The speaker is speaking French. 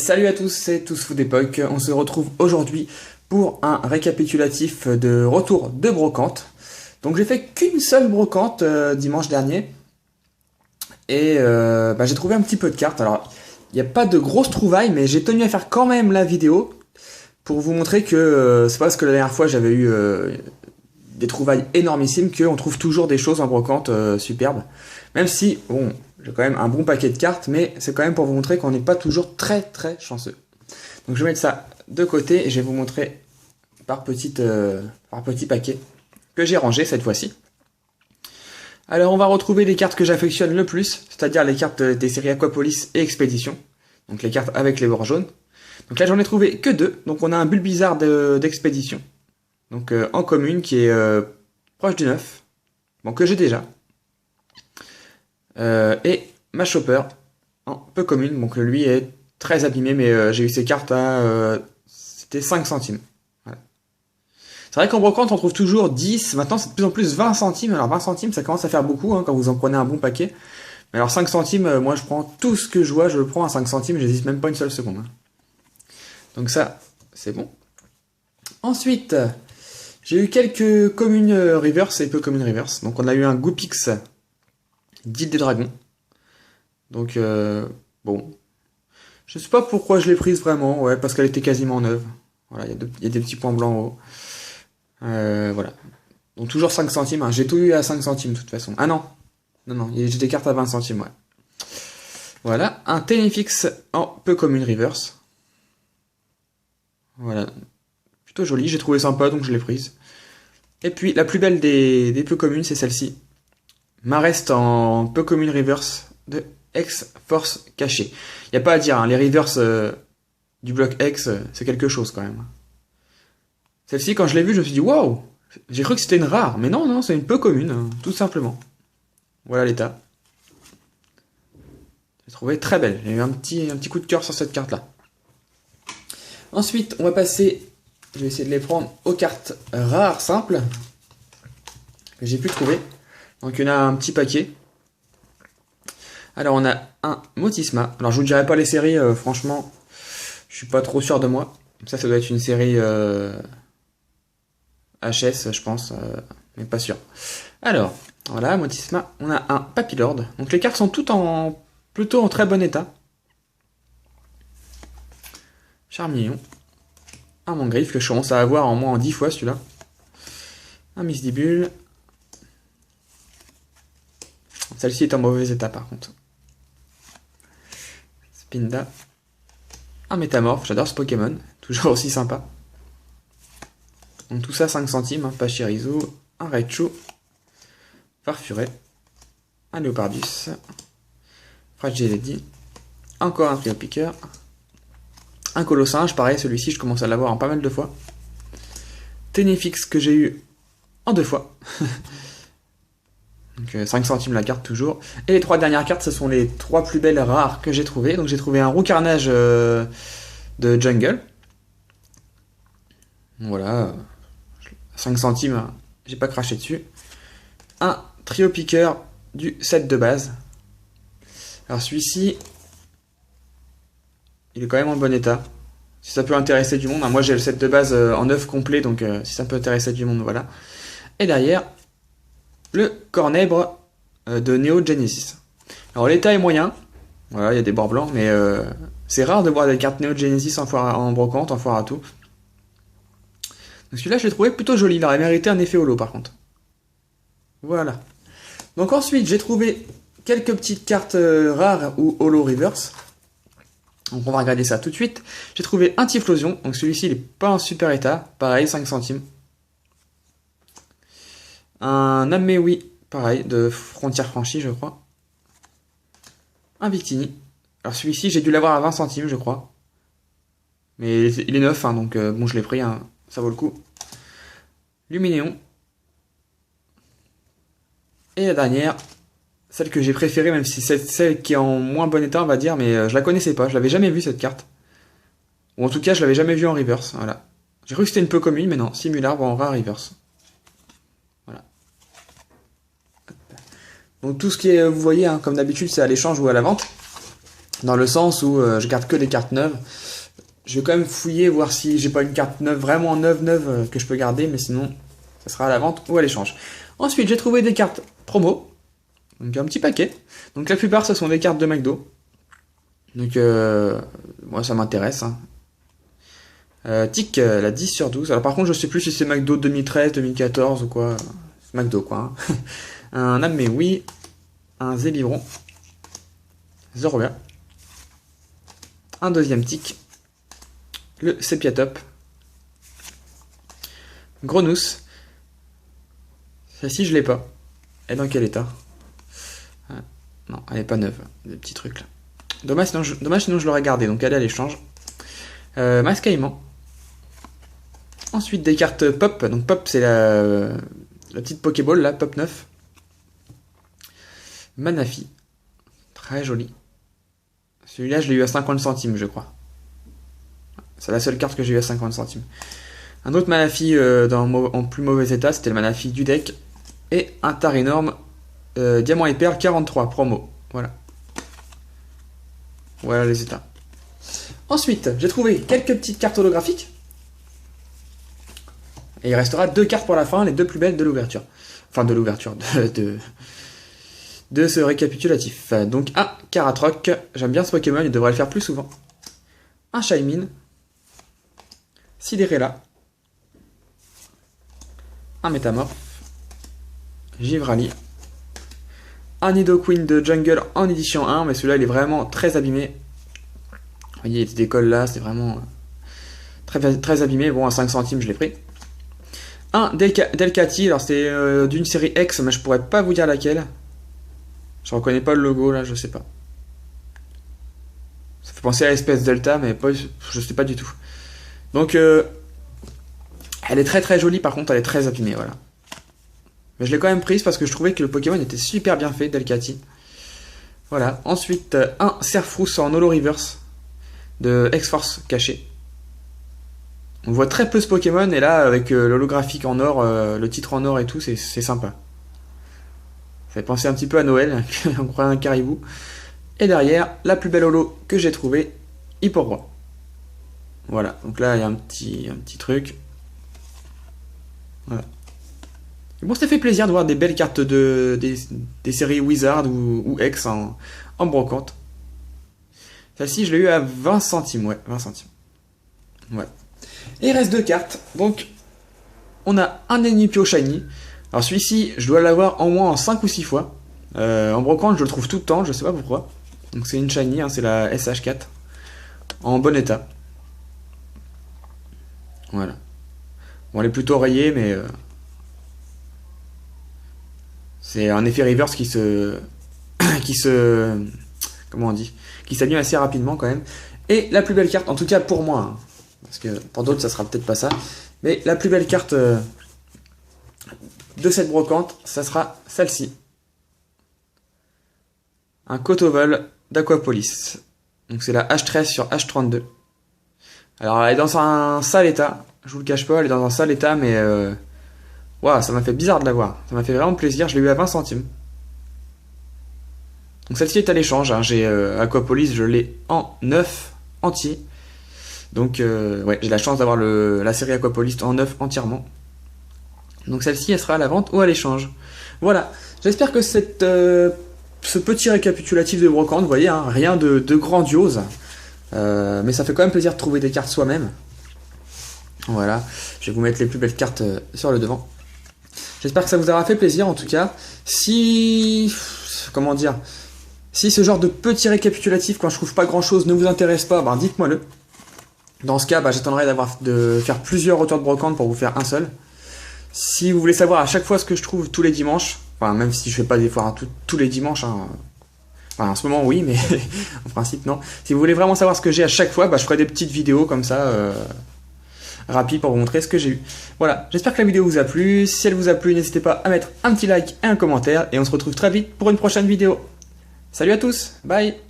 salut à tous, c'est Tous Food Époque. On se retrouve aujourd'hui pour un récapitulatif de retour de brocante. Donc j'ai fait qu'une seule brocante dimanche dernier et j'ai trouvé un petit peu de cartes. Alors il n'y a pas de grosses trouvailles, mais j'ai tenu à faire quand même la vidéo pour vous montrer que c'est pas parce que la dernière fois j'avais eu des trouvailles énormissimes qu'on trouve toujours des choses en brocante superbes. Même si, bon, j'ai quand même un bon paquet de cartes, mais c'est quand même pour vous montrer qu'on n'est pas toujours très chanceux. Donc je vais mettre ça de côté et je vais vous montrer par petit paquet que j'ai rangé cette fois-ci. Alors on va retrouver les cartes que j'affectionne le plus, c'est-à-dire les cartes des séries Aquapolis et Expédition. Donc les cartes avec les bords jaunes. Donc là j'en ai trouvé que deux. Donc on a un Bulbizarre d'Expédition. Donc en commune qui est proche du neuf. Bon, que j'ai déjà. Et ma Chopper en peu commune. Donc lui est très abîmé, mais j'ai eu ces cartes à c'était 5 centimes. Voilà. C'est vrai qu'en brocante on trouve toujours 10, maintenant c'est de plus en plus 20 centimes. Alors 20 centimes ça commence à faire beaucoup quand vous en prenez un bon paquet. Mais alors 5 centimes, moi je prends tout ce que je vois, je le prends à 5 centimes, j'hésite même pas une seule seconde. Donc ça, c'est bon. Ensuite, j'ai eu quelques communes reverse et peu communes reverse. Donc on a eu un Goopix d'Île des Dragons. Donc bon, je sais pas pourquoi je l'ai prise vraiment, ouais, parce qu'elle était quasiment neuve. Voilà, il y a des petits points blancs en haut. Voilà. Donc toujours 5 centimes, hein. J'ai tout eu à 5 centimes de toute façon. Ah non, j'ai des cartes à 20 centimes, ouais. Voilà, un Téléfix en peu commune reverse. Voilà, plutôt joli, j'ai trouvé sympa donc je l'ai prise. Et puis la plus belle des peu communes, c'est celle-ci. Marest en peu commune reverse de X-Force caché. Y a pas à dire, hein, les reverse du bloc X, c'est quelque chose quand même. Celle-ci, quand je l'ai vue, je me suis dit waouh, j'ai cru que c'était une rare, mais non, c'est une peu commune, hein, tout simplement. Voilà l'état. J'ai trouvé très belle. J'ai eu un petit coup de cœur sur cette carte-là. Ensuite, on va passer, je vais essayer de les prendre aux cartes rares simples que j'ai pu trouver. Donc il y en a un petit paquet. Alors on a un Motisma. Alors je vous dirai pas les séries, franchement, je suis pas trop sûr de moi. Ça doit être une série HS, je pense, mais pas sûr. Alors, voilà, Motisma, on a un Papillord. Donc les cartes sont toutes plutôt en très bon état. Charmillon. Un Mangriffe que je commence à avoir en moins en 10 fois celui-là. Un Misdibule. Celle-ci est en mauvais état par contre. Spinda. Un Métamorphe, j'adore ce Pokémon, toujours aussi sympa. Donc tout ça 5 centimes, un Pachirisu, un Raichu, Farfuré, un Léopardus, Fragility, encore un Trio Piqueur, un Colossinge, pareil, celui-ci je commence à l'avoir en pas mal de fois. Ténéfix que j'ai eu en 2 fois. Donc 5 centimes la carte toujours. Et les 3 dernières cartes, ce sont les 3 plus belles rares que j'ai trouvées. Donc j'ai trouvé un Roucarnage de Jungle. Voilà. 5 centimes, j'ai pas craché dessus. Un Trio Piqueur du set de base. Alors celui-ci, il est quand même en bon état. Si ça peut intéresser du monde. Moi j'ai le set de base en œuf complet, donc si ça peut intéresser du monde, voilà. Et derrière, le Cornèbre de Neo Genesis. Alors l'état est moyen, voilà, il y a des bords blancs, mais c'est rare de voir des cartes Neo Genesis en brocante, en foire à tout. Donc celui-là, je l'ai trouvé plutôt joli, il aurait mérité un effet holo par contre. Voilà. Donc ensuite, j'ai trouvé quelques petites cartes rares ou holo reverse. Donc on va regarder ça tout de suite. J'ai trouvé un Typhlosion, donc celui-ci il est pas en super état, pareil, 5 centimes. Un Amewi, pareil, de Frontière Franchie, je crois. Un Victini. Alors celui-ci, j'ai dû l'avoir à 20 centimes, je crois. Mais il est neuf, hein, donc bon, je l'ai pris, hein, ça vaut le coup. Luminéon. Et la dernière, celle que j'ai préférée, même si c'est celle qui est en moins bon état, on va dire, mais je la connaissais pas, je l'avais jamais vue cette carte. Ou en tout cas, je l'avais jamais vue en reverse, voilà. J'ai cru que c'était une peu commune, mais non, Simularbre en rare reverse. Donc tout ce qui est, vous voyez, hein, comme d'habitude, c'est à l'échange ou à la vente. Dans le sens où je garde que des cartes neuves. Je vais quand même fouiller, voir si j'ai pas une carte neuve, vraiment neuve que je peux garder, mais sinon, ça sera à la vente ou à l'échange. Ensuite, j'ai trouvé des cartes promo. Donc un petit paquet. Donc la plupart, ce sont des cartes de McDo. Donc moi, ça m'intéresse. Hein. Tic, la 10 sur 12. Alors par contre, je sais plus si c'est McDo 2013, 2014 ou quoi. C'est McDo, quoi. Hein. Un Amé, oui. Un Zébibron. 0,1. Un deuxième tic. Le Sepia Top. Grenousse. Celle-ci, je l'ai pas. Elle est dans quel état? Non, elle est pas neuve. Des petits trucs là. Dommage, sinon je l'aurais gardé. Donc elle est à l'échange. Mascaïman. Ensuite des cartes Pop. Donc Pop, c'est la petite Pokéball là, Pop 9. Manafi. Très joli. Celui-là, je l'ai eu à 50 centimes, je crois. C'est la seule carte que j'ai eu à 50 centimes. Un autre Manafi en plus mauvais état, c'était le Manafi du deck. Et un Tarinorm Diamant et Perle 43 promo. Voilà. Voilà les états. Ensuite, j'ai trouvé quelques petites cartes holographiques. Et il restera 2 cartes pour la fin, les 2 plus belles de l'ouverture. Enfin, de l'ouverture, de ce récapitulatif. Donc, un Karatroc. J'aime bien ce Pokémon, il devrait le faire plus souvent. Un Shaymin. Sidérella. Un Métamorphe. Givrali. Un Nidoqueen de Jungle en édition 1, mais celui-là il est vraiment très abîmé. Vous voyez, il décolle là, c'est vraiment très abîmé. Bon, à 5 centimes, je l'ai pris. Un Delcati, alors c'est d'une série X, mais je pourrais pas vous dire laquelle. Je reconnais pas le logo là, je sais pas. Ça fait penser à l'espèce Delta, mais pas, je sais pas du tout. Donc, elle est très jolie, par contre, elle est très abîmée, voilà. Mais je l'ai quand même prise parce que je trouvais que le Pokémon était super bien fait, Delcati. Voilà. Ensuite, un Serfrousse en Holo Reverse de X-Force caché. On voit très peu ce Pokémon et là, avec l'holographique en or, le titre en or et tout, c'est sympa. Ça fait penser un petit peu à Noël, on croit un caribou. Et derrière, la plus belle holo que j'ai trouvée, Hipporoi. Voilà. Donc là, il y a un petit truc. Voilà. Et bon, ça fait plaisir de voir des belles cartes des séries Wizard ou X en brocante. Celle-ci, je l'ai eu à 20 centimes, ouais, 20 centimes. Ouais. Et il reste 2 cartes. Donc, on a un Enipio Shiny. Alors celui-ci, je dois l'avoir en moins en 5 ou 6 fois. En brocante, je le trouve tout le temps, je sais pas pourquoi. Donc c'est une Shiny, hein, c'est la SH4. En bon état. Voilà. Bon, elle est plutôt rayée, mais... c'est un effet reverse qui se... comment on dit? Qui s'anime assez rapidement quand même. Et la plus belle carte, en tout cas pour moi, hein, parce que pour d'autres ça sera peut-être pas ça, mais la plus belle carte de cette brocante, ça sera celle-ci. Un Kotovol d'Aquapolis. Donc c'est la H13 sur H32. Alors elle est dans un sale état, je vous le cache pas, elle est dans un sale état, mais waouh, ça m'a fait bizarre de la voir. Ça m'a fait vraiment plaisir, je l'ai eu à 20 centimes. Donc celle-ci est à l'échange, hein. J'ai Aquapolis, je l'ai en 9 entier. Donc ouais, j'ai la chance d'avoir la série Aquapolis en 9 entièrement. Donc celle-ci, elle sera à la vente ou à l'échange. Voilà, j'espère que ce petit récapitulatif de brocante, vous voyez, hein, rien de grandiose. Mais ça fait quand même plaisir de trouver des cartes soi-même. Voilà, je vais vous mettre les plus belles cartes sur le devant. J'espère que ça vous aura fait plaisir en tout cas. Si... comment dire, si ce genre de petit récapitulatif quand je trouve pas grand chose ne vous intéresse pas, ben dites-moi-le. Dans ce cas, j'attendrai de faire plusieurs retours de brocante pour vous faire un seul. Si vous voulez savoir à chaque fois ce que je trouve tous les dimanches, enfin même si je fais pas des fois tous les dimanches, hein, enfin en ce moment oui, mais en principe non. Si vous voulez vraiment savoir ce que j'ai à chaque fois, je ferai des petites vidéos comme ça, rapides pour vous montrer ce que j'ai eu. Voilà, j'espère que la vidéo vous a plu. Si elle vous a plu, n'hésitez pas à mettre un petit like et un commentaire. Et on se retrouve très vite pour une prochaine vidéo. Salut à tous, bye!